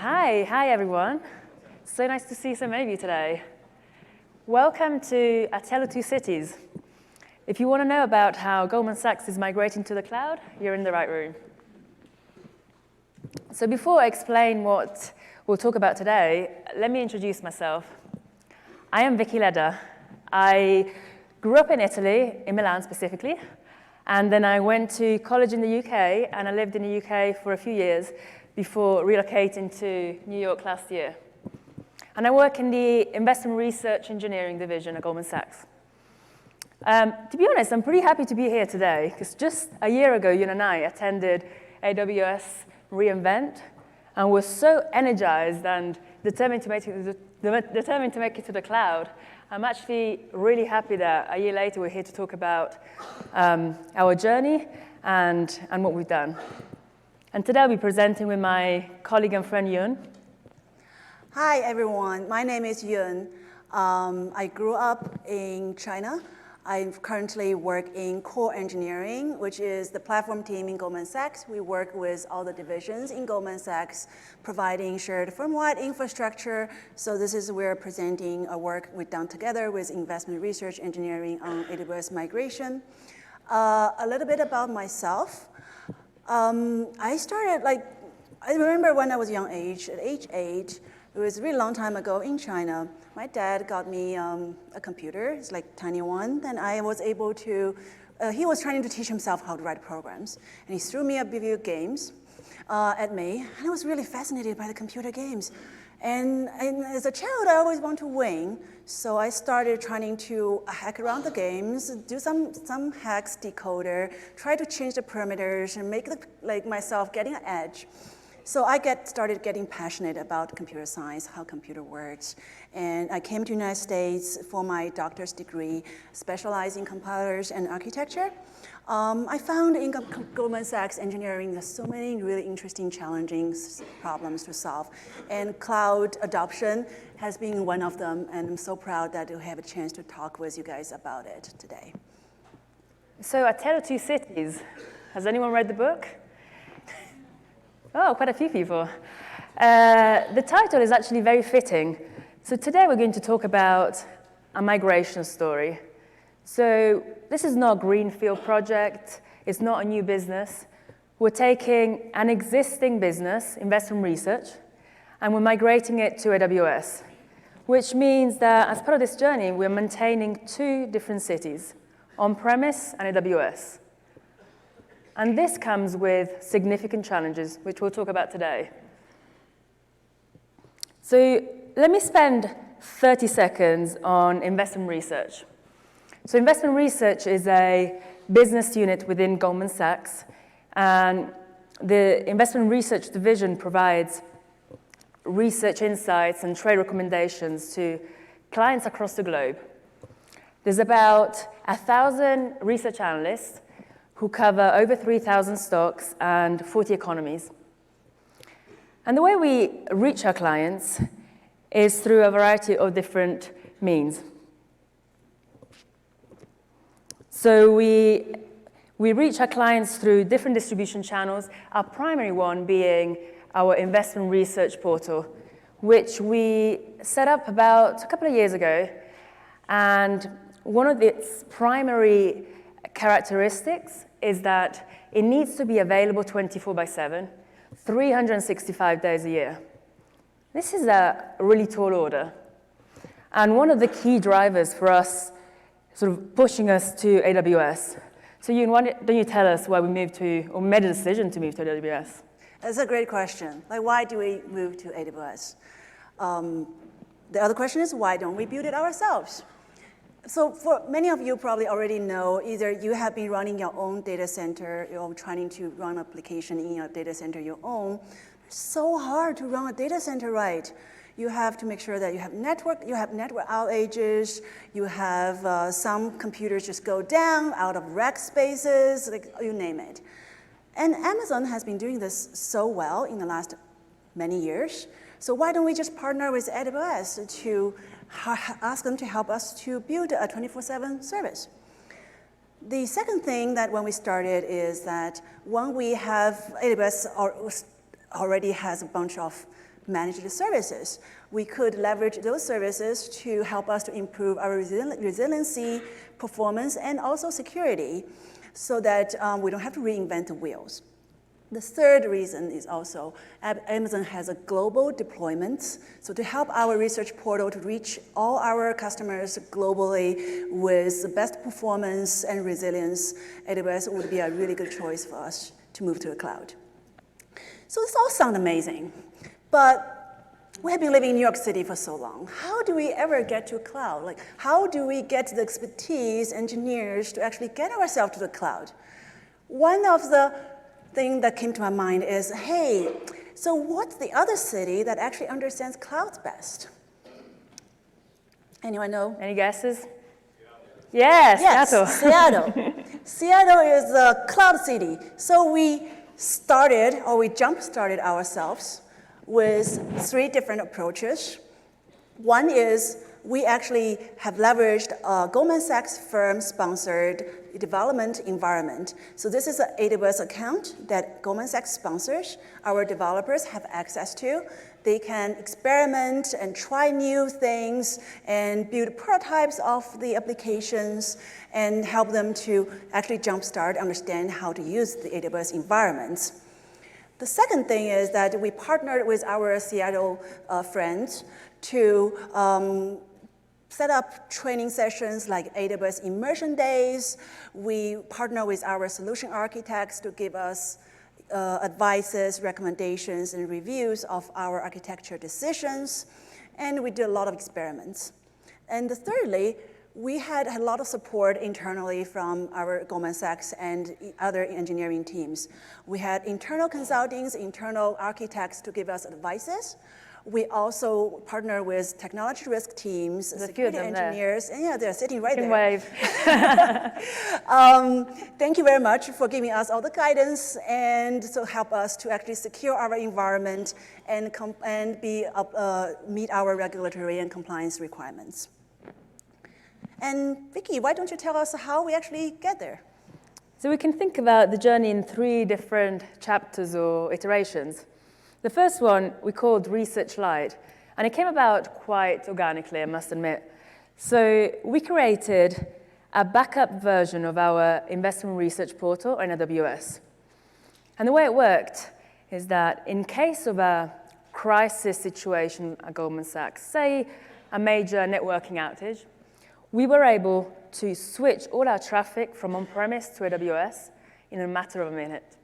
Hi everyone. So nice to see so many of you today. Welcome to A Tale of Two Cities. If you want to know about how Goldman Sachs is migrating to the cloud, you're in the right room. So before I explain what we'll talk about today, let me introduce myself. I am Vicky Leda. I grew up in Italy, in Milan specifically, and then I went to college in the UK, and I lived in the UK for a few years before relocating to New York last year. And I work in the Investment Research Engineering division at Goldman Sachs. To be honest, I'm pretty happy to be here today, because just a year ago, you and I attended AWS reInvent, and were so energized and determined to make it to the cloud. I'm actually really happy that a year later we're here to talk about our journey and what we've done. And today I'll be presenting with my colleague and friend Yun. Hi everyone, my name is Yun. I grew up in China. I currently work in core engineering, which is the platform team in Goldman Sachs. We work with all the divisions in Goldman Sachs, providing shared firm-wide infrastructure. So this is where presenting a work we've done together with investment research engineering on AWS migration. A little bit about myself. I remember when I was young age, at age 8, it was a really long time ago in China. My dad got me a computer, it's like a tiny one, and I was able to, he was trying to teach himself how to write programs. And he threw me a video games at me, and I was really fascinated by the computer games. And as a child, I always want to win, so I started trying to hack around the games, do some hacks, decoder, try to change the parameters, and make myself getting an edge. So I started getting passionate about computer science, how computer works. And I came to the United States for my doctor's degree, specializing in compilers and architecture. I found in Goldman Sachs engineering, there's so many really interesting, challenging problems to solve. And cloud adoption has been one of them. And I'm so proud that we have a chance to talk with you guys about it today. So A Tale of Two Cities. Has anyone read the book? Oh, quite a few people. The title is actually very fitting. So today we're going to talk about a migration story. So this is not a greenfield project. It's not a new business. We're taking an existing business, investment research, and we're migrating it to AWS, which means that as part of this journey, we're maintaining 2 different cities, on-premise and AWS. And this comes with significant challenges, which we'll talk about today. So let me spend 30 seconds on investment research. So investment research is a business unit within Goldman Sachs. And the investment research division provides research insights and trade recommendations to clients across the globe. There's about 1,000 research analysts who cover over 3,000 stocks and 40 economies. And the way we reach our clients is through a variety of different means. So we reach our clients through different distribution channels, our primary one being our investment research portal, which we set up about a couple of years ago. And one of its primary characteristics is that it needs to be available 24/7, 365 days a year. This is a really tall order. And one of the key drivers for us, sort of pushing us to AWS. So Yun, why don't you tell us why we moved to, or made a decision to move to AWS? That's a great question. Like, why do we move to AWS? The other question is, why don't we build it ourselves? So for many of you probably already know, either you have been running your own data center, you're trying to run an application in your data center your own. It's so hard to run a data center right. You have to make sure that you have network outages, you have some computers just go down, out of rack spaces, like you name it. And Amazon has been doing this so well in the last many years. So why don't we just partner with AWS to ask them to help us to build a 24/7 service? The second thing that when we started is that when we have AWS already has a bunch of managed services. We could leverage those services to help us to improve our resiliency, performance, and also security so that we don't have to reinvent the wheels. The third reason is also Amazon has a global deployment. So to help our research portal to reach all our customers globally with the best performance and resilience, AWS would be a really good choice for us to move to the cloud. So this all sounds amazing, but we have been living in New York City for so long. How do we ever get to cloud? Like, how do we get the expertise, engineers, to actually get ourselves to the cloud? One of the things that came to my mind is, hey, so what's the other city that actually understands clouds best? Anyone know? Any guesses? Yes, Seattle. Seattle is a cloud city. So we jump-started ourselves with 3 different approaches. One is we actually have leveraged a Goldman Sachs firm-sponsored development environment. So this is an AWS account that Goldman Sachs sponsors. Our developers have access to. They can experiment and try new things and build prototypes of the applications and help them to actually jumpstart, understand how to use the AWS environments. The second thing is that we partnered with our Seattle friends to set up training sessions like AWS Immersion Days. We partner with our solution architects to give us advices, recommendations, and reviews of our architecture decisions. And we did a lot of experiments. And thirdly, we had a lot of support internally from our Goldman Sachs and other engineering teams. We had internal consultants, internal architects to give us advices. We also partner with technology risk teams, security engineers, and yeah, they're sitting right there. Wave. Thank you very much for giving us all the guidance and so help us to actually secure our environment and meet our regulatory and compliance requirements. And Vicky, why don't you tell us how we actually get there? So we can think about the journey in 3 different chapters or iterations. The first one we called Research Lite, and it came about quite organically, I must admit. So we created a backup version of our investment research portal on AWS. And the way it worked is that in case of a crisis situation at Goldman Sachs, say a major networking outage, we were able to switch all our traffic from on-premise to AWS in a matter of a minute.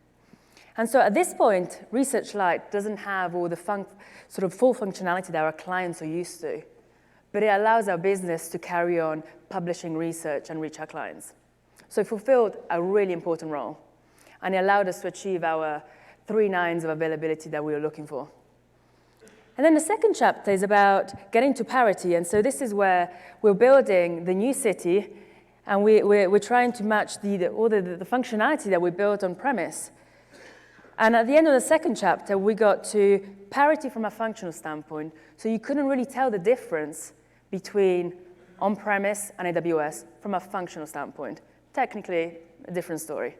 And so at this point, Research Lite doesn't have all the sort of full functionality that our clients are used to, but it allows our business to carry on publishing research and reach our clients. So it fulfilled a really important role, and it allowed us to achieve our 3 nines of availability that we were looking for. And then the second chapter is about getting to parity, and so this is where we're building the new city, and we're trying to match all the functionality that we built on premise. And at the end of the second chapter, we got to parity from a functional standpoint, so you couldn't really tell the difference between on-premise and AWS from a functional standpoint. Technically, a different story.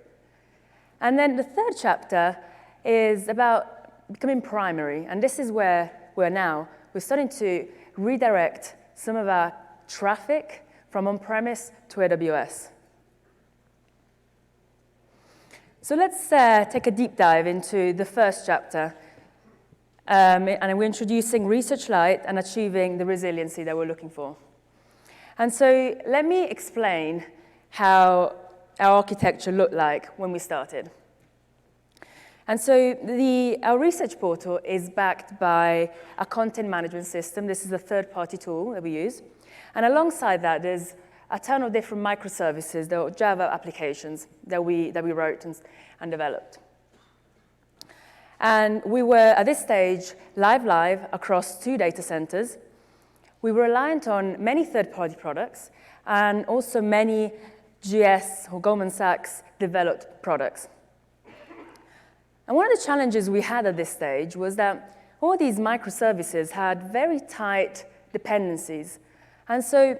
And then the third chapter is about becoming primary, and this is where we're now. We're starting to redirect some of our traffic from on-premise to AWS. So let's take a deep dive into the first chapter. And we're introducing Research Lite and achieving the resiliency that we're looking for. And so let me explain how our architecture looked like when we started. And so our research portal is backed by a content management system. This is a third-party tool that we use. And alongside that, there's a ton of different microservices, the Java applications that we wrote and developed. And we were, at this stage, live across 2 data centers. We were reliant on many third-party products and also many GS or Goldman Sachs developed products. And one of the challenges we had at this stage was that all these microservices had very tight dependencies. And so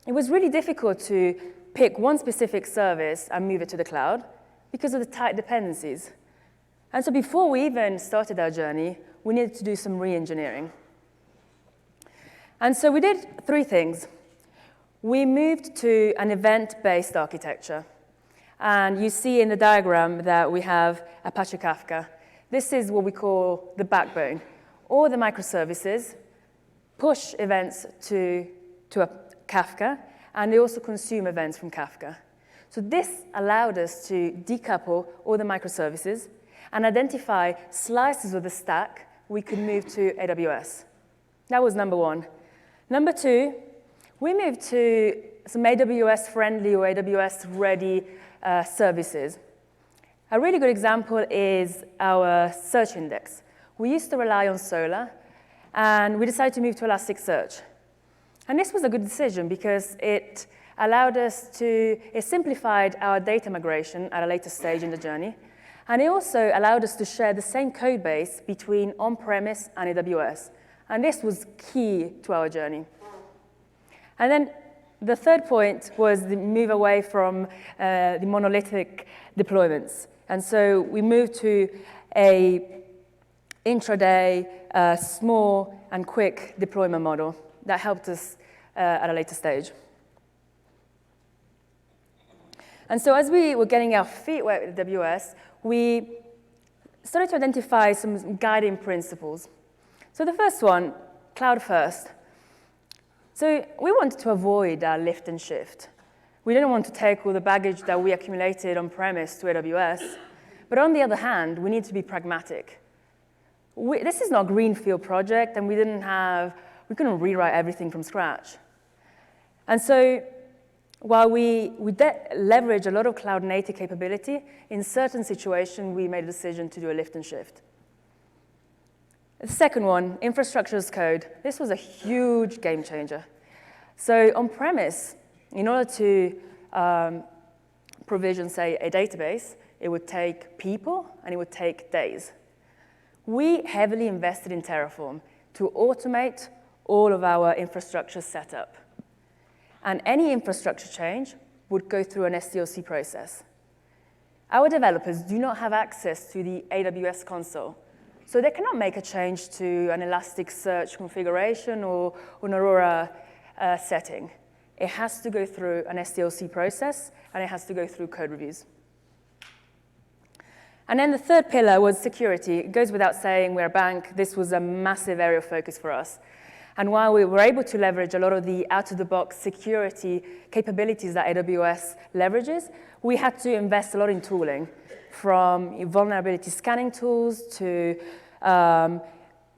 it was really difficult to pick one specific service and move it to the cloud because of the tight dependencies. And so before we even started our journey, we needed to do some re-engineering. And so we did 3 things. We moved to an event-based architecture. And you see in the diagram that we have Apache Kafka. This is what we call the backbone. All the microservices push events to a Kafka, and they also consume events from Kafka. So this allowed us to decouple all the microservices and identify slices of the stack we could move to AWS. That was number 1. Number 2, we moved to some AWS-friendly or AWS-ready services. A really good example is our search index. We used to rely on Solr, and we decided to move to Elasticsearch. And this was a good decision because it allowed us to, it simplified our data migration at a later stage in the journey, and it also allowed us to share the same code base between on-premise and AWS. And this was key to our journey. And then the third point was the move away from the monolithic deployments. And so we moved to a intraday, small and quick deployment model that helped us at a later stage. And so as we were getting our feet wet with AWS, we started to identify some guiding principles. So the first one, cloud first. So we wanted to avoid our lift and shift. We didn't want to take all the baggage that we accumulated on-premise to AWS. But on the other hand, we need to be pragmatic. This is not a greenfield project, and we couldn't rewrite everything from scratch. And so while we leverage a lot of cloud-native capability, in certain situations, we made a decision to do a lift and shift. The second one, infrastructure as code. This was a huge game changer. So on-premise, in order to provision, say, a database, it would take people, and it would take days. We heavily invested in Terraform to automate all of our infrastructure setup. And any infrastructure change would go through an SDLC process. Our developers do not have access to the AWS console, so they cannot make a change to an Elasticsearch configuration or an Aurora setting. It has to go through an SDLC process, and it has to go through code reviews. And then the third pillar was security. It goes without saying, we're a bank. This was a massive area of focus for us. And while we were able to leverage a lot of the out-of-the-box security capabilities that AWS leverages, we had to invest a lot in tooling, from vulnerability scanning tools to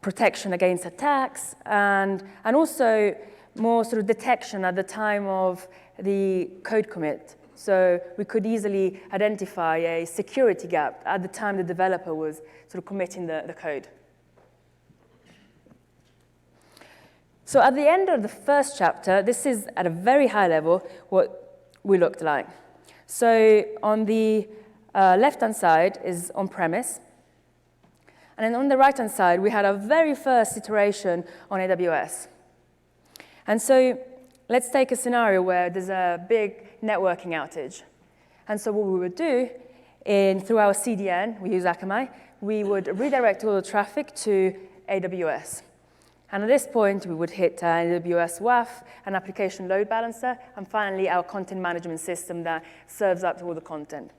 protection against attacks, and also more sort of detection at the time of the code commit. So we could easily identify a security gap at the time the developer was sort of committing the code. So at the end of the first chapter, this is at a very high level what we looked like. So on the left-hand side is on-premise. And then on the right-hand side, we had our very first iteration on AWS. And so let's take a scenario where there's a big networking outage. And so what we would do, through our CDN, we use Akamai, we would redirect all the traffic to AWS. And at this point, we would hit AWS WAF, an application load balancer, and finally, our content management system that serves up all the content.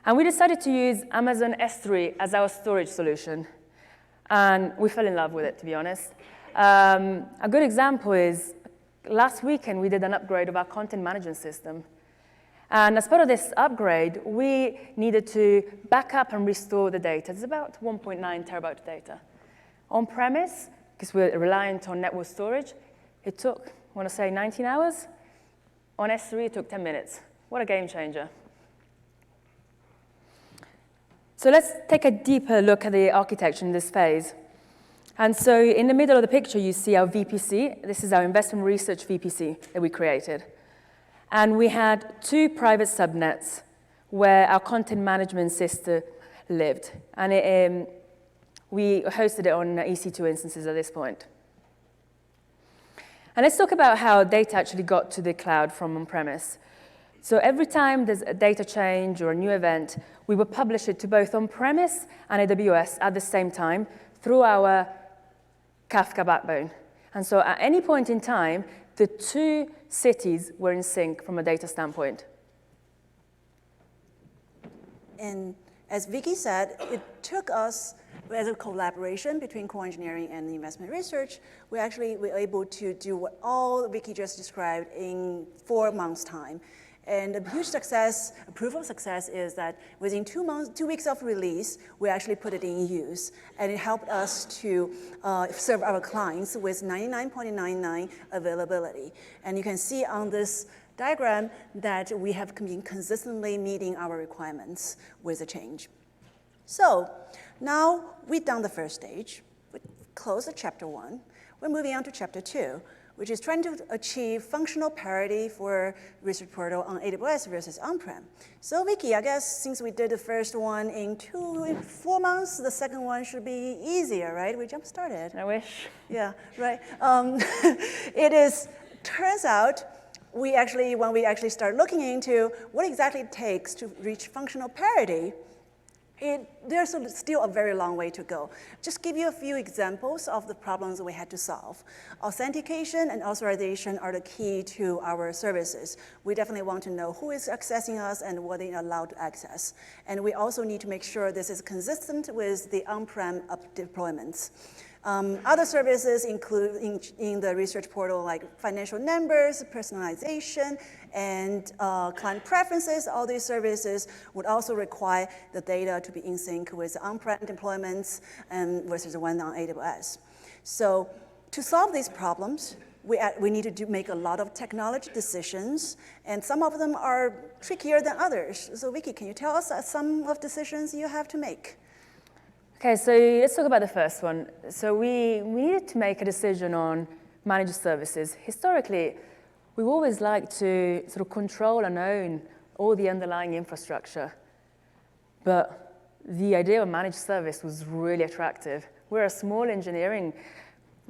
And we decided to use Amazon S3 as our storage solution. And we fell in love with it, to be honest. A good example is last weekend, we did an upgrade of our content management system. And as part of this upgrade, we needed to back up and restore the data. It's about 1.9 terabytes of data. On-premise, because we're reliant on network storage, it took, I want to say, 19 hours. On S3, it took 10 minutes. What a game changer. So let's take a deeper look at the architecture in this phase. And so in the middle of the picture, you see our VPC. This is our investment research VPC that we created. And we had 2 private subnets where our content management system lived. And we hosted it on EC2 instances at this point. And let's talk about how data actually got to the cloud from on-premise. So every time there's a data change or a new event, we would publish it to both on-premise and AWS at the same time through our Kafka backbone. And so at any point in time, the two cities were in sync from a data standpoint. And as Vicky said, it took us, as a collaboration between core engineering and investment research, we actually were able to do what all Vicky just described in 4 months' time. And a huge success, a proof of success is that within 2 weeks of release, we actually put it in use. And it helped us to serve our clients with 99.99 availability. And you can see on this diagram that we have been consistently meeting our requirements with the change. So now we've done the first stage. We closed chapter 1. We're moving on to chapter 2. Which is trying to achieve functional parity for research portal on AWS versus on-prem. So Vicky, I guess since we did the first one in 4 months, the second one should be easier, right? We jump-started. I wish. Yeah, right. Turns out, when we actually start looking into what exactly it takes to reach functional parity, there's still a very long way to go. Just give you a few examples of the problems we had to solve. Authentication and authorization are the key to our services. We definitely want to know who is accessing us and what they are allowed to access. And we also need to make sure this is consistent with the on-prem deployments. Other services include in the research portal like financial numbers, personalization, and client preferences. All these services would also require the data to be in sync with on-prem deployments versus the one on AWS. So to solve these problems, we need to make a lot of technology decisions, and some of them are trickier than others. So Vicky, can you tell us some of the decisions you have to make? Okay, so let's talk about the first one. So we needed to make a decision on managed services. Historically, we've always liked to sort of control and own all the underlying infrastructure. But the idea of managed service was really attractive. We're a small engineering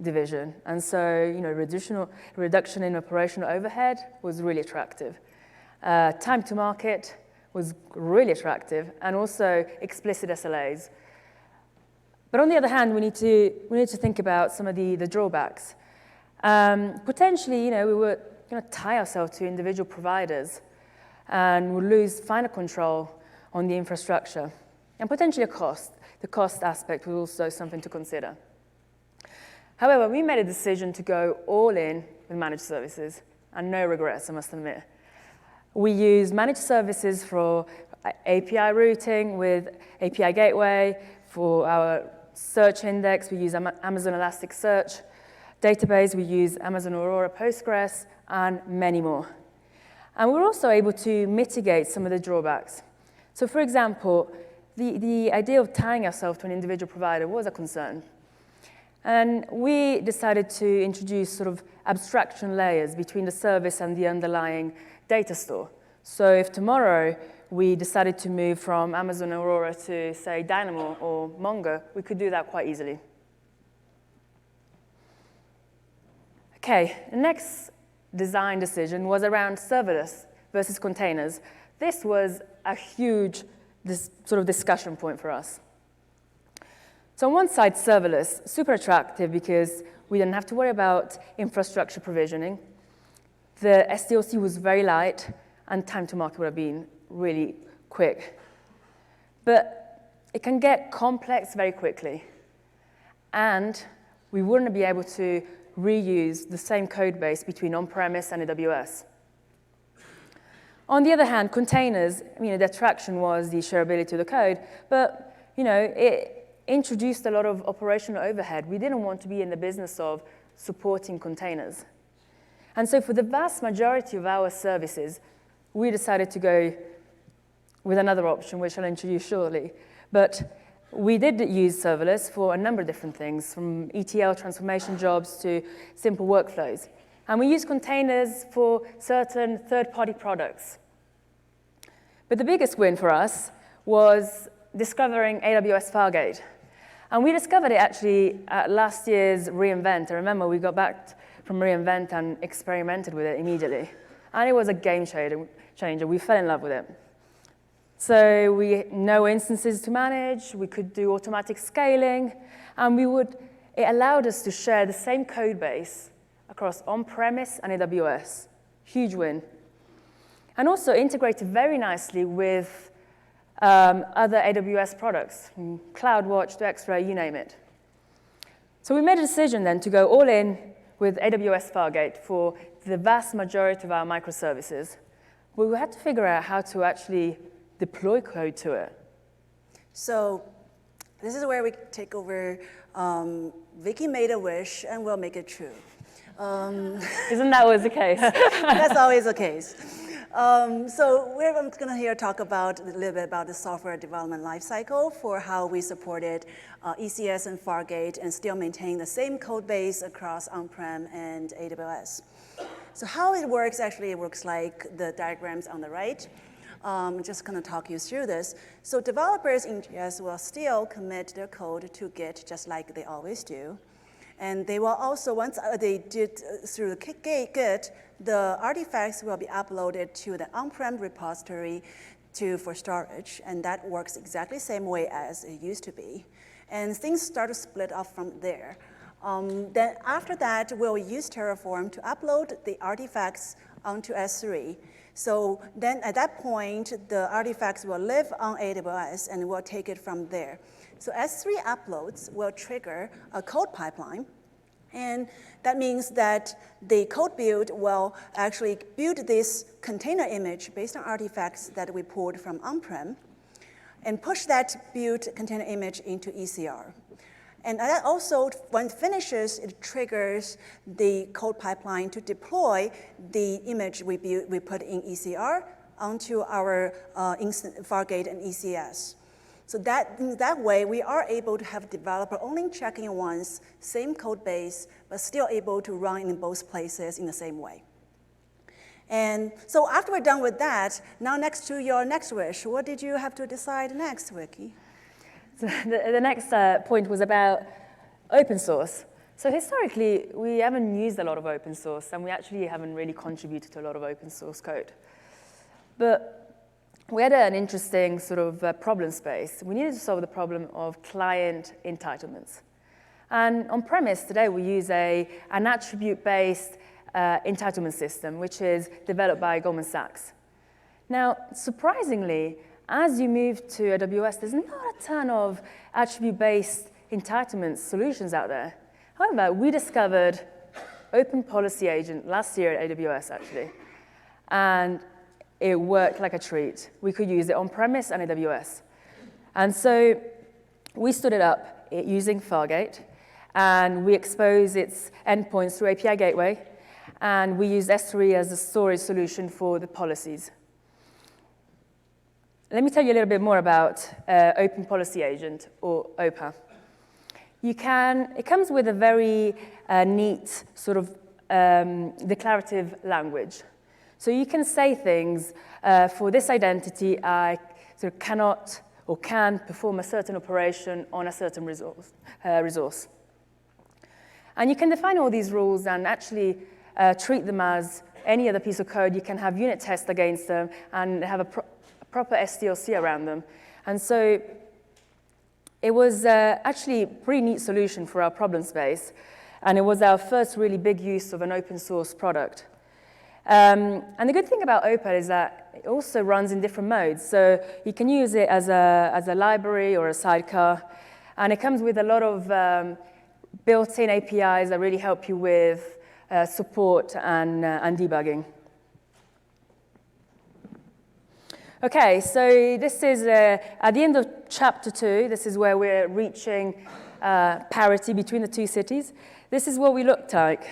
division, and so reduction in operational overhead was really attractive. Time to market was really attractive, and also explicit SLAs. But on the other hand, we need to think about some of the drawbacks. Potentially, we would tie ourselves to individual providers, and we'll lose final control on the infrastructure, and potentially a cost. The cost aspect was also something to consider. However, we made a decision to go all in with managed services, and no regrets, I must admit. We use managed services for API routing with API Gateway. For our search index, we use Amazon Elasticsearch. Database, we use Amazon Aurora Postgres, and many more. And we're also able to mitigate some of the drawbacks. So for example, the idea of tying ourselves to an individual provider was a concern. And we decided to introduce sort of abstraction layers between the service and the underlying data store. So if tomorrow we decided to move from Amazon Aurora to, say, Dynamo or Mongo, we could do that quite easily. Okay, the next design decision was around serverless versus containers. This was a huge sort of discussion point for us. So on one side, serverless, super attractive because we didn't have to worry about infrastructure provisioning. The SDLC was very light, and time to market would have been really quick. But it can get complex very quickly, and we wouldn't be able to reuse the same code base between on-premise and AWS. On the other hand, containers, the attraction was the shareability of the code, but it introduced a lot of operational overhead. We didn't want to be in the business of supporting containers. And so for the vast majority of our services, we decided to go with another option, which I'll introduce shortly. But we did use serverless for a number of different things, from ETL transformation jobs to simple workflows. And we use containers for certain third-party products. But the biggest win for us was discovering AWS Fargate. And we discovered it actually at last year's reInvent. I remember we got back from reInvent and experimented with it immediately. And it was a game changer. We fell in love with it. So we no instances to manage, we could do automatic scaling, and it allowed us to share the same code base across on-premise and AWS. Huge win. And also integrated very nicely with other AWS products, from CloudWatch to X-Ray, you name it. So we made a decision then to go all in with AWS Fargate for the vast majority of our microservices. But we had to figure out how to actually deploy code to it. So this is where we take over. Vicky made a wish, and we'll make it true. Isn't that always the case? That's always the case. So we're going to here talk about a little bit about the software development lifecycle for how we supported ECS and Fargate and still maintain the same code base across on-prem and AWS. So how it works, actually, it works like the diagrams on the right. I'm just going to talk you through this. So developers in GS will still commit their code to Git just like they always do. And they will also, once they did through the Git, the artifacts will be uploaded to the on-prem repository for storage. And that works exactly the same way as it used to be. And things start to split off from there. Then after that, we'll use Terraform to upload the artifacts onto S3. So then at that point, the artifacts will live on AWS, and we'll take it from there. So S3 uploads will trigger a code pipeline. And that means that the code build will actually build this container image based on artifacts that we pulled from on-prem and push that built container image into ECR. And that also, when it finishes, it triggers the code pipeline to deploy the image we put in ECR onto our Fargate and ECS. So that way, we are able to have developer only checking once, same code base, but still able to run in both places in the same way. And so after we're done with that, now next to your next wish, what did you have to decide next, Vicky? So the next point was about open source. So historically, we haven't used a lot of open source, and we actually haven't really contributed to a lot of open source code. But we had an interesting sort of problem space. We needed to solve the problem of client entitlements. And on premise today, we use an attribute-based entitlement system, which is developed by Goldman Sachs. Now, surprisingly, as you move to AWS, there's not a ton of attribute-based entitlement solutions out there. However, we discovered Open Policy Agent last year at AWS, actually. And it worked like a treat. We could use it on-premise and AWS. And so we stood it up using Fargate, and we expose its endpoints through API Gateway, and we used S3 as a storage solution for the policies. Let me tell you a little bit more about Open Policy Agent, or OPA. It comes with a very neat sort of declarative language. So you can say things, for this identity, I sort of cannot or can perform a certain operation on a certain resource. And you can define all these rules and actually treat them as any other piece of code. You can have unit tests against them and have a proper SDLC around them. And so it was actually a pretty neat solution for our problem space. And it was our first really big use of an open source product. And the good thing about OPA is that it also runs in different modes. So you can use it as a library or a sidecar. And it comes with a lot of built-in APIs that really help you with support and debugging. OK, so this is at the end of chapter 2. This is where we're reaching parity between the two cities. This is what we looked like.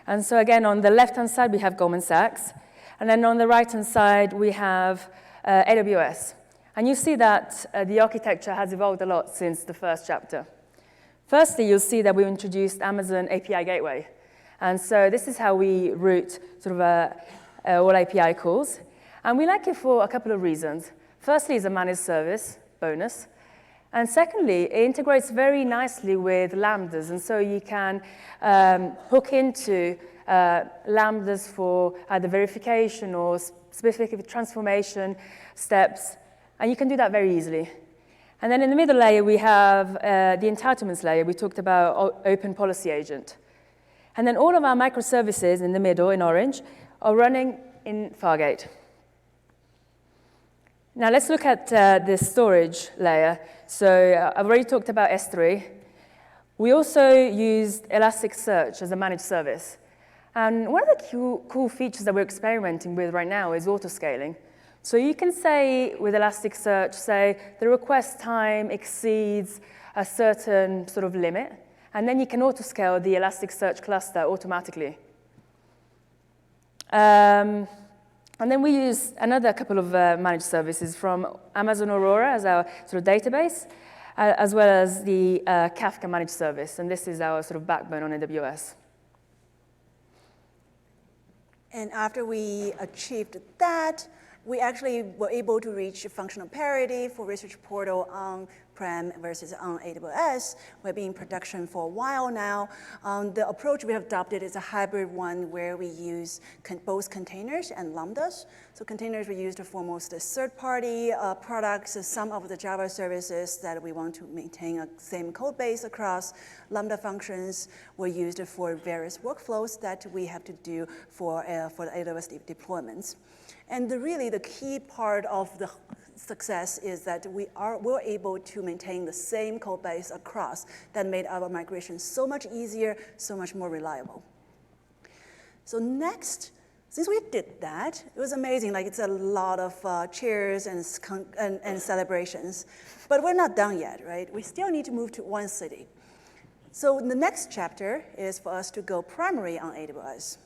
And so again, on the left-hand side, we have Goldman Sachs. And then on the right-hand side, we have AWS. And you see that the architecture has evolved a lot since the first chapter. Firstly, you'll see that we introduced Amazon API Gateway. And so this is how we route sort of all API calls. And we like it for a couple of reasons. Firstly, it's a managed service bonus. And secondly, it integrates very nicely with Lambdas, and so you can hook into Lambdas for either verification or specific transformation steps, and you can do that very easily. And then in the middle layer, we have the entitlements layer. We talked about Open Policy Agent. And then all of our microservices in the middle, in orange, are running in Fargate. Now let's look at the storage layer. So I've already talked about S3. We also used Elasticsearch as a managed service. And one of the cool features that we're experimenting with right now is auto-scaling. So you can say with Elasticsearch, say the request time exceeds a certain sort of limit, and then you can auto-scale the Elasticsearch cluster automatically. And then we use another couple of managed services from Amazon Aurora as our sort of database, as well as the Kafka managed service. And this is our sort of backbone on AWS. And after we achieved that, we actually were able to reach functional parity for Research Portal on-prem versus on AWS. We've been in production for a while now. The approach we have adopted is a hybrid one where we use both containers and Lambdas. So containers were used for most third-party products. Some of the Java services that we want to maintain a same code base across. Lambda functions were used for various workflows that we have to do for the AWS deployments. And really the key part of the success is that we're able to maintain the same code base across that made our migration so much easier, so much more reliable. So next, since we did that, it was amazing. Like, it's a lot of cheers and celebrations. But we're not done yet, right? We still need to move to one city. So the next chapter is for us to go primary on AWS.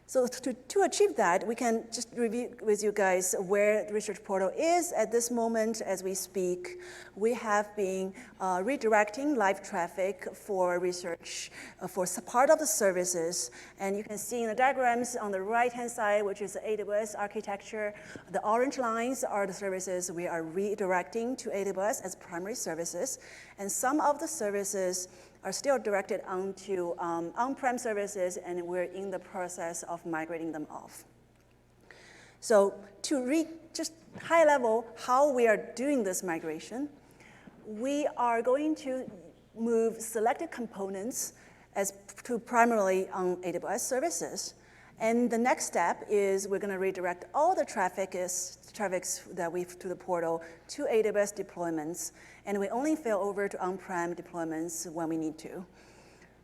So to achieve that, we can just review with you guys where the Research Portal is at this moment as we speak. We have been redirecting live traffic for research for part of the services. And you can see in the diagrams on the right-hand side, which is the AWS architecture, the orange lines are the services we are redirecting to AWS as primary services. And some of the services are still directed onto on-prem services, and we're in the process of migrating them off. So to just high level how we are doing this migration, we are going to move selected components to primarily on AWS services. And the next step is we're going to redirect all the traffics that we've to the portal to AWS deployments, and we only fail over to on-prem deployments when we need to.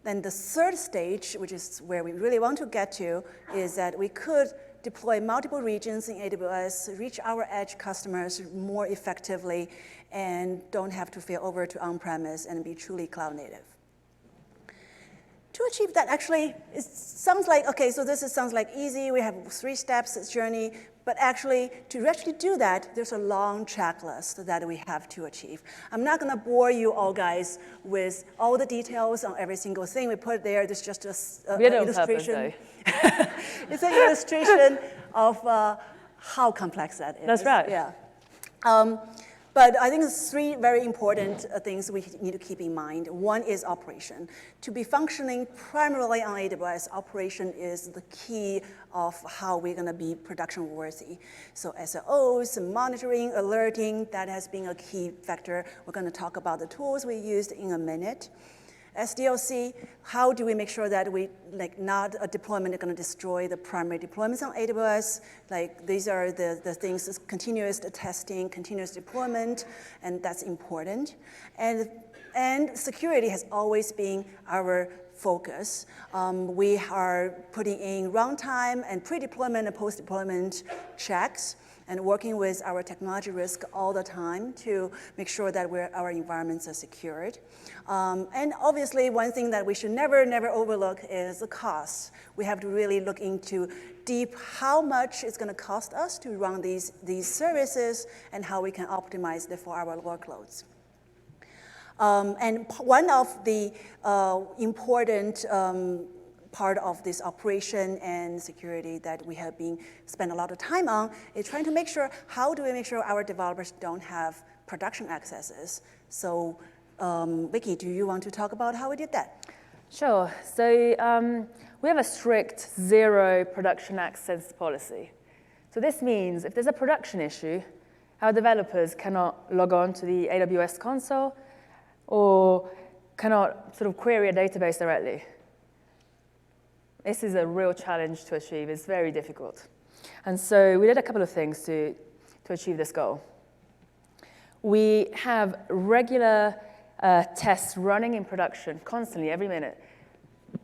Then the third stage, which is where we really want to get to, is that we could deploy multiple regions in AWS, reach our edge customers more effectively, and don't have to fail over to on-premise and be truly cloud native. To achieve that, actually, it sounds like, okay, so sounds like easy. We have 3 steps journey. But actually, to actually do that, there's a long checklist that we have to achieve. I'm not going to bore you all, guys, with all the details on every single thing we put there. There's just an illustration. It's an illustration of how complex that is. That's right. Yeah. But I think there's 3 very important things we need to keep in mind. One is operation. To be functioning primarily on AWS, operation is the key of how we're going to be production worthy. So SLOs, monitoring, alerting, that has been a key factor. We're going to talk about the tools we used in a minute. SDLC, how do we make sure that we, not a deployment is going to destroy the primary deployments on AWS? These are the things, continuous testing, continuous deployment, and that's important. And security has always been our focus. We are putting in runtime and pre-deployment and post-deployment checks, and working with our technology risk all the time to make sure that our environments are secured. And obviously, one thing that we should never overlook is the cost. We have to really look into deep how much it's going to cost us to run these services and how we can optimize it for our workloads. And one of the important part of this operation and security that we have been spent a lot of time on is trying to make sure, how do we make sure our developers don't have production accesses. So Vicky, do you want to talk about how we did that? Sure. So we have a strict zero production access policy. So this means if there's a production issue, our developers cannot log on to the AWS console or cannot sort of query a database directly. This is a real challenge to achieve. It's very difficult. And so we did a couple of things to achieve this goal. We have regular tests running in production constantly, every minute.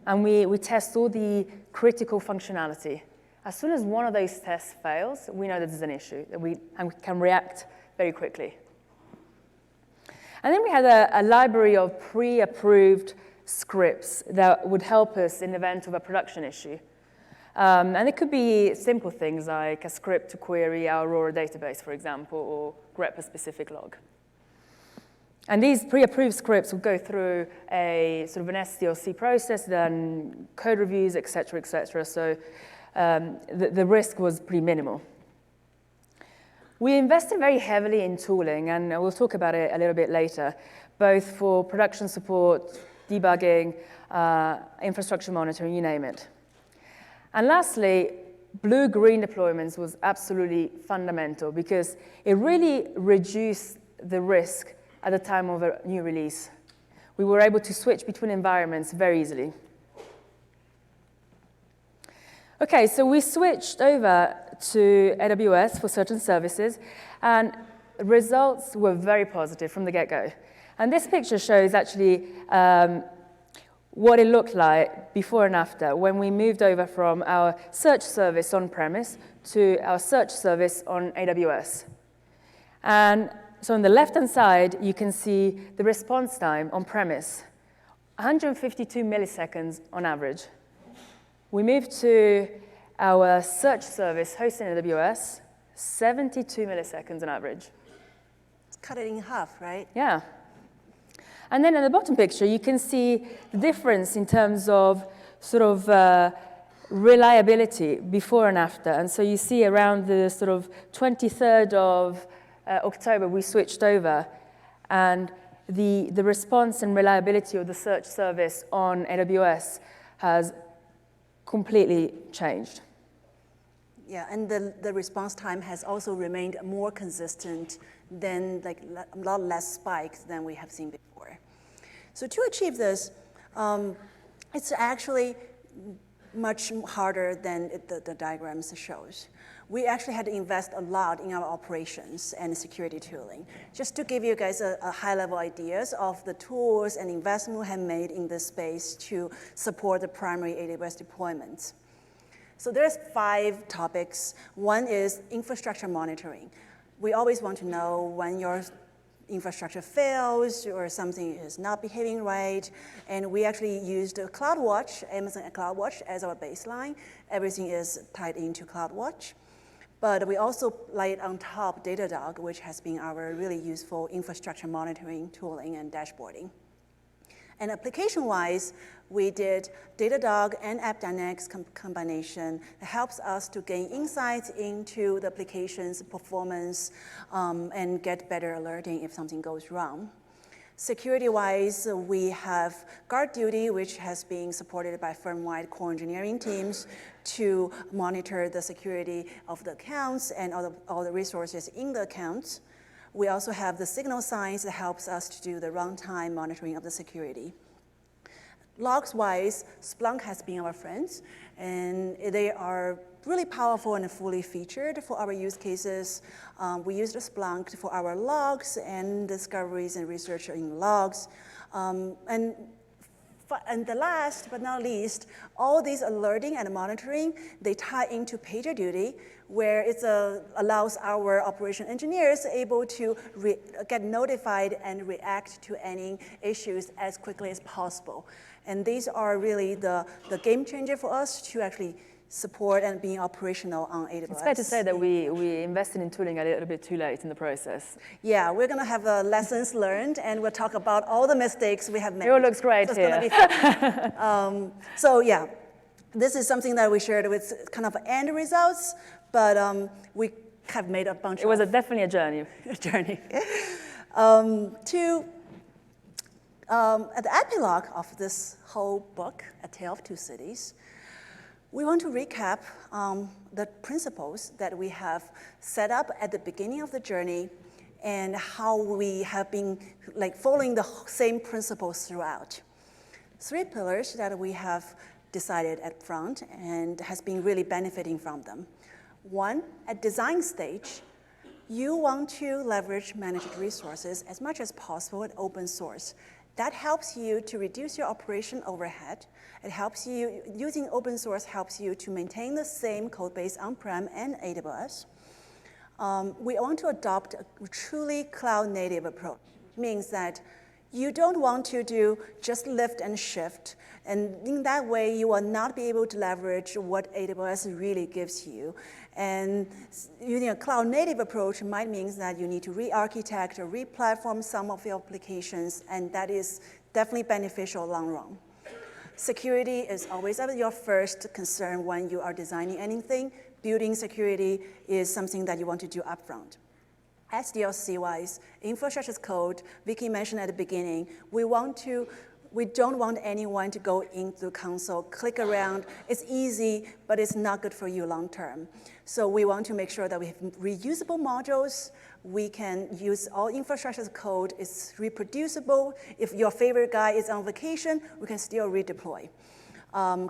And we test all the critical functionality. As soon as one of those tests fails, we know that there's an issue, and we can react very quickly. And then we had a library of pre-approved scripts that would help us in the event of a production issue. And it could be simple things like a script to query our Aurora database, for example, or grep a specific log. And these pre-approved scripts will go through a sort of an SDLC process, then code reviews, et cetera, et cetera. So the risk was pretty minimal. We invested very heavily in tooling, and we'll talk about it a little bit later, both for production support, debugging, infrastructure monitoring, you name it. And lastly, blue-green deployments was absolutely fundamental because it really reduced the risk at the time of a new release. We were able to switch between environments very easily. Okay, so we switched over to AWS for certain services, and results were very positive from the get-go. And this picture shows actually what it looked like before and after when we moved over from our search service on-premise to our search service on AWS. And so on the left-hand side, you can see the response time on-premise, 152 milliseconds on average. We moved to our search service hosted in AWS, 72 milliseconds on average. Let's cut it in half, right? Yeah. And then in the bottom picture, you can see the difference in terms of sort of reliability before and after. And so you see around the sort of 23rd of October, we switched over, and the response and reliability of the search service on AWS has completely changed. Yeah, and the response time has also remained more consistent than, like, a lot less spikes than we have seen before. So to achieve this, it's actually much harder than the diagrams shows. We actually had to invest a lot in our operations and security tooling. Just to give you guys a high-level ideas of the tools and investment we have made in this space to support the primary AWS deployments. So there's 5 topics. One is infrastructure monitoring. We always want to know when your infrastructure fails or something is not behaving right. And we actually used CloudWatch, Amazon CloudWatch as our baseline. Everything is tied into CloudWatch. But we also laid on top Datadog, which has been our really useful infrastructure monitoring tooling and dashboarding. And application-wise, we did Datadog and AppDynamics combination that helps us to gain insights into the application's performance and get better alerting if something goes wrong. Security-wise, we have GuardDuty, which has been supported by firm-wide core engineering teams to monitor the security of the accounts and all the resources in the accounts. We also have the Signal Science that helps us to do the runtime monitoring of the security. Logs-wise, Splunk has been our friends, and they are really powerful and fully featured for our use cases. We used Splunk for our logs and discoveries and research in logs. And the last but not least, all these alerting and monitoring, they tie into PagerDuty, where it allows our operation engineers able to get notified and react to any issues as quickly as possible. And these are really the game changer for us to actually support and being operational on AWS. It's fair to say that we invested in tooling a little bit too late in the process. Yeah, we're going to have lessons learned, and we'll talk about all the mistakes we have made. It all looks great so here. It's going to be fun. So yeah, this is something that we shared with kind of end results, but we have made a bunch of... It was definitely a journey. At the epilogue of this whole book, A Tale of Two Cities, we want to recap the principles that we have set up at the beginning of the journey and how we have been following the same principles throughout. 3 pillars that we have decided up front and has been really benefiting from them. 1, at design stage, you want to leverage managed resources as much as possible at open source. That helps you to reduce your operation overhead. It helps you, using open source helps you to maintain the same code base on-prem and AWS. We want to adopt a truly cloud-native approach. It means that you don't want to do just lift and shift, and in that way, you will not be able to leverage what AWS really gives you. And using a cloud-native approach might mean that you need to re-architect or re-platform some of your applications, and that is definitely beneficial long run. Security is always your first concern when you are designing anything. Building security is something that you want to do upfront. SDLC-wise, infrastructure as code, Vicky mentioned at the beginning, we don't want anyone to go into the console, click around. It's easy, but it's not good for you long term. So we want to make sure that we have reusable modules. We can use all infrastructure as code. It's reproducible. If your favorite guy is on vacation, we can still redeploy.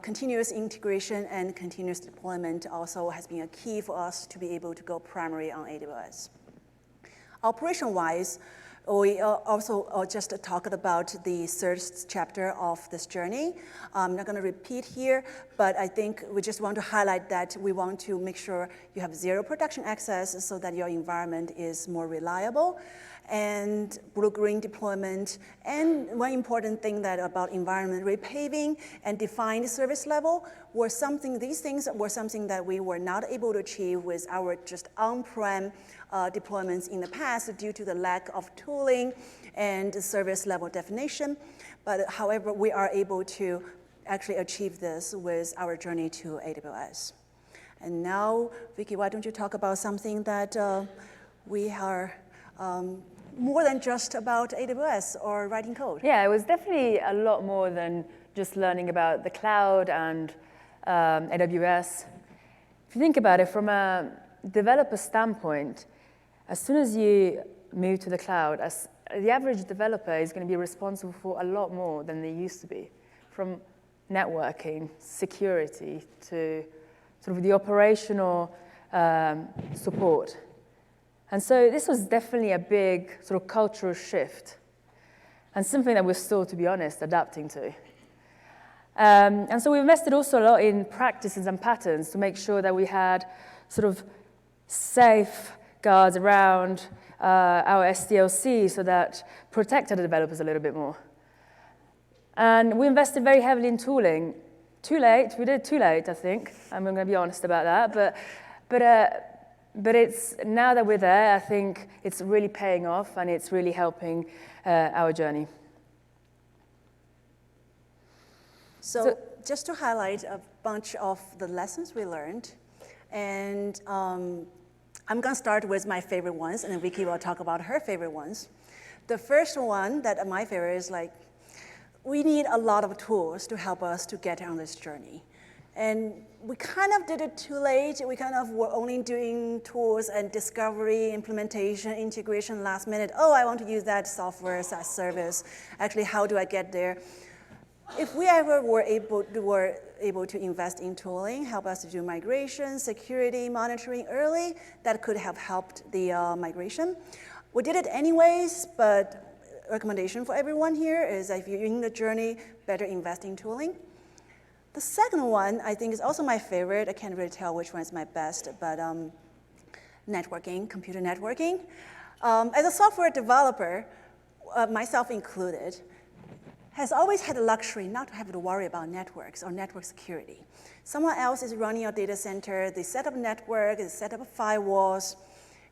Continuous integration and continuous deployment also has been a key for us to be able to go primary on AWS. Operation-wise, we also just talked about the third chapter of this journey. I'm not going to repeat here, but I think we just want to highlight that we want to make sure you have zero production access so that your environment is more reliable, and blue-green deployment, and one important thing that about environment repaving and defined service level these things were something that we were not able to achieve with our just on-prem deployments in the past due to the lack of tooling and service level definition. But however, we are able to actually achieve this with our journey to AWS. And now, Vicky, why don't you talk about something that we are more than just about AWS or writing code? Yeah, it was definitely a lot more than just learning about the cloud and AWS. If you think about it from a developer standpoint, as soon as you move to the cloud, the average developer is going to be responsible for a lot more than they used to be, from networking, security, to sort of the operational support. And so this was definitely a big sort of cultural shift, and something that we're still, to be honest, adapting to. And so we invested also a lot in practices and patterns to make sure that we had sort of safeguards around our SDLC so that protected the developers a little bit more. And we invested very heavily in tooling. Too late, we did it too late, I think. I'm going to be honest about that. But it's now that we're there, I think it's really paying off and it's really helping our journey. So just to highlight a bunch of the lessons we learned, and I'm going to start with my favorite ones, and then Vicky will talk about her favorite ones. The first one that my favorite is we need a lot of tools to help us to get on this journey. And we kind of did it too late. We kind of were only doing tools and discovery, implementation, integration last minute. Oh, I want to use that software as a service. Actually, how do I get there? If we ever were able to invest in tooling, help us to do migration, security, monitoring early, that could have helped the migration. We did it anyways, but recommendation for everyone here is that if you're in the journey, better invest in tooling. The second one, I think, is also my favorite. I can't really tell which one is my best, but networking, computer networking. As a software developer, myself included, has always had the luxury not to have to worry about networks or network security. Someone else is running your data center, they set up a network, they set up firewalls.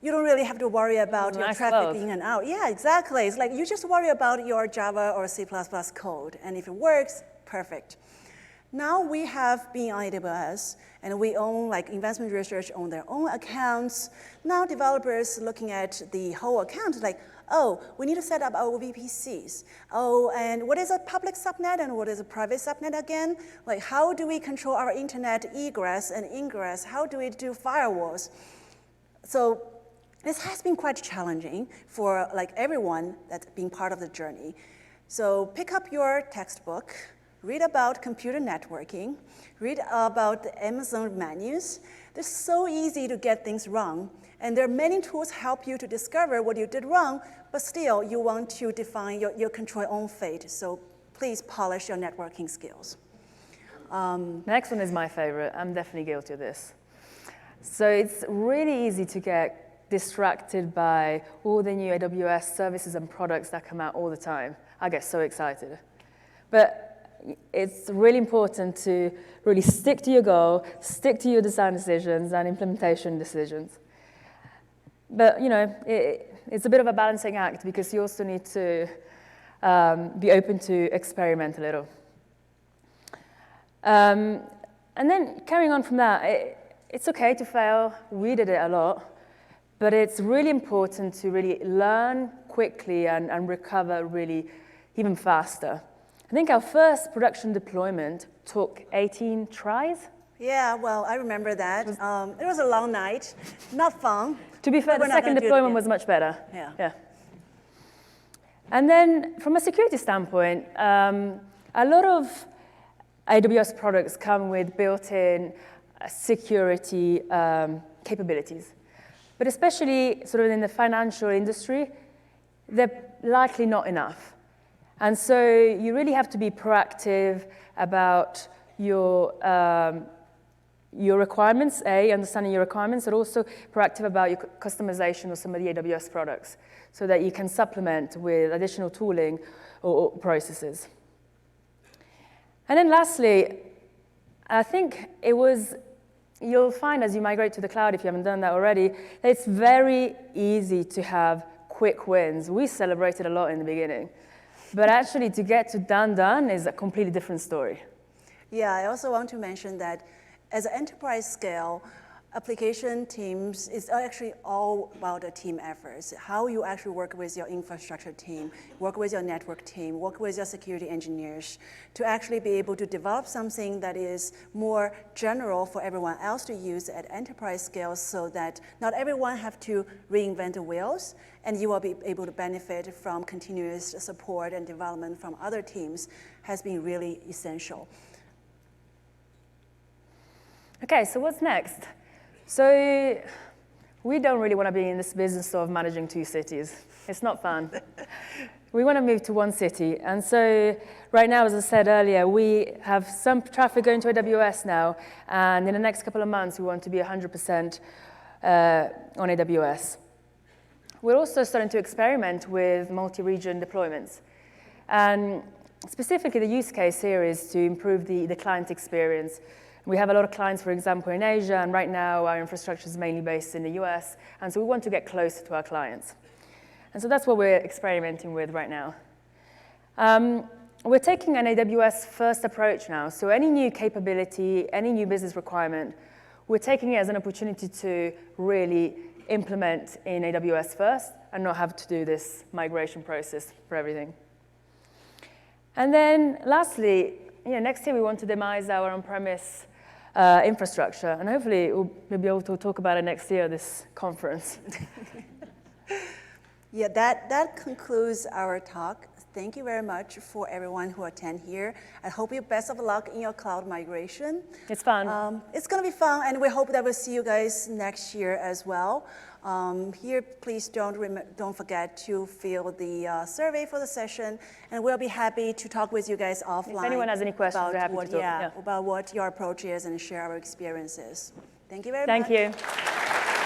You don't really have to worry about your traffic in and out. Yeah, exactly. It's like you just worry about your Java or C++ code, and if it works, perfect. Now we have been on AWS, and we own, investment research own their own accounts. Now developers looking at the whole account, oh, we need to set up our VPCs. Oh, and what is a public subnet and what is a private subnet again? Like, how do we control our internet egress and ingress? How do we do firewalls? So this has been quite challenging for like everyone that's been part of the journey. So pick up your textbook, read about computer networking, read about the Amazon menus. It's so easy to get things wrong. And there are many tools help you to discover what you did wrong, but still you want to define your control your own fate. So please polish your networking skills. The next one is my favorite. I'm definitely guilty of this. So it's really easy to get distracted by all the new AWS services and products that come out all the time. I get so excited. But it's really important to really stick to your goal, stick to your design decisions and implementation decisions. But it's a bit of a balancing act because you also need to be open to experiment a little. And then carrying on from that, it's okay to fail. We did it a lot. But it's really important to really learn quickly and recover really even faster. I think our first production deployment took 18 tries. Yeah, well, I remember that. It was a long night, not fun. To be fair, the second deployment was much better. Yeah. And then from a security standpoint, a lot of AWS products come with built-in security capabilities. But especially sort of in the financial industry, they're likely not enough. And so you really have to be proactive about your requirements, understanding your requirements, but also proactive about your customization of some of the AWS products so that you can supplement with additional tooling or processes. And then lastly, I think you'll find as you migrate to the cloud, if you haven't done that already, that it's very easy to have quick wins. We celebrated a lot in the beginning. But actually, to get to done is a completely different story. Yeah, I also want to mention that as an enterprise scale, application teams is actually all about the team efforts. How you actually work with your infrastructure team, work with your network team, work with your security engineers to actually be able to develop something that is more general for everyone else to use at enterprise scale so that not everyone have to reinvent the wheels and you will be able to benefit from continuous support and development from other teams has been really essential. Okay, so what's next? So we don't really want to be in this business of managing 2 cities. It's not fun. We want to move to 1 city. And so right now, as I said earlier, we have some traffic going to AWS now. And in the next couple of months, we want to be 100% on AWS. We're also starting to experiment with multi-region deployments. And specifically, the use case here is to improve the client experience. We have a lot of clients, for example, in Asia, and right now our infrastructure is mainly based in the US, and so we want to get closer to our clients. And so that's what we're experimenting with right now. We're taking an AWS first approach now, so any new capability, any new business requirement, we're taking it as an opportunity to really implement in AWS first and not have to do this migration process for everything. And then lastly, next year we want to demise our on-premise infrastructure, and hopefully we'll be able to talk about it next year at this conference. Yeah, that concludes our talk. Thank you very much for everyone who attend here. I hope you best of luck in your cloud migration. It's fun. It's going to be fun, and we hope that we'll see you guys next year as well. Here, please don't forget to fill the survey for the session, and we'll be happy to talk with you guys offline. If anyone has any questions, we're happy to talk. About what your approach is and share our experiences. Thank you very much. Thank you.